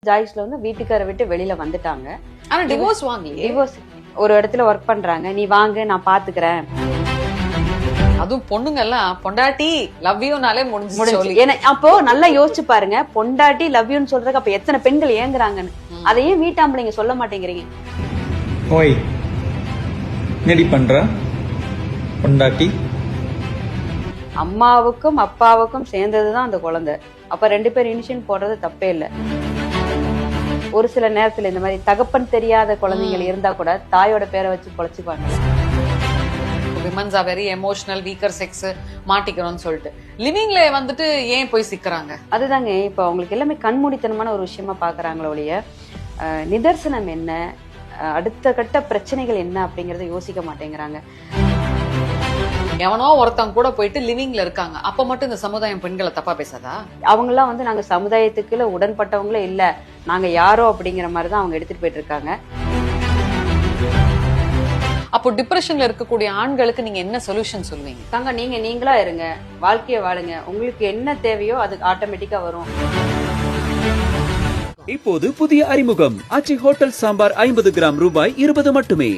ஜாய்ஸ்ல வந்து வீட்டுக்கார விட்டு வெளியில வந்துட்டாங்க. ஆனா டிவோர்ஸ் வாங்கலையே. டிவோர்ஸ் ஒரு இடத்துல ஒர்க் பண்றாங்க. நீ வாங்க நான் பாத்துக்கிறேன். அதுவும் பொண்ணுங்க எல்லாம் பொண்டாட்டி லவ் யூனாலே முடிஞ்சு. ஏன்னா அப்போ நல்லா யோசிச்சு பாருங்க, பொண்டாட்டி லவ் யூன்னு சொல்றதுக்கு அப்ப எத்தனை பெண்கள் ஏங்குறாங்கன்னு. அதையும் வீட்டாம்பளைங்க சொல்ல மாட்டேங்கிறீங்க. ஓய் என்னடி பண்ற பொண்டாட்டி? அம்மாவுக்கும் அப்பாவுக்கும் சேர்ந்ததுதான் அந்த குழந்தை. அப்ப 2 பேர் இனிஷியல் போடுறது தப்பே இல்லை. ஒரு சில நேரத்துல இந்த மாதிரி தகப்பன் தெரியாத குழந்தைகள் இருந்தா கூட தாயோட பேரை வச்சு பொழைச்சுப்பாங்க. Womens are very emotional, weaker sex, மாட்டிக்கிறோம்னு சொல்லிட்டு லிவிங்ல வந்துட்டு ஏன் போய் சிக்கிறாங்க? அதுதாங்க இப்ப அவங்களுக்கு எல்லாமே கண்மூடித்தனமான ஒரு விஷயமா பாக்குறாங்களோ ஒழிய நிதர்சனம் என்ன, அடுத்த கட்ட பிரச்சனைகள் என்ன அப்படிங்கறத யோசிக்க மாட்டேங்கிறாங்க. எவனோ ஒருத்தவங்க கூட போயிட்டு லிவிங்ல இருக்காங்க, அப்ப மட்டும் இந்த சமுதாயம் பெண்களை தப்பா பேசாதா? அவங்க எல்லாம் வந்து நாங்க சமுதாயத்துக்குள்ள உடன்பட்டவங்களே இல்ல, நாங்க யாரோ அப்படிங்கிற மாதிரிதான் அவங்க எடுத்துட்டு போயிட்டு இருக்காங்க. அப்போ டிப்ரெஷன்ல இருக்கக்கூடிய ஆண்களுக்கு நீங்க என்ன சொல்யூஷன் சொல்லுவீங்க? தாங்க நீங்களா இருங்க, வாழ்க்கைய வாழுங்க, உங்களுக்கு என்ன தேவையோ அது ஆட்டோமேட்டிக்கா வரும். இப்போது புதிய அறிமுகம் ஆச்சி ஹோட்டல் சாம்பார் 50 கிராம் ரூபாய் 20 மட்டுமே.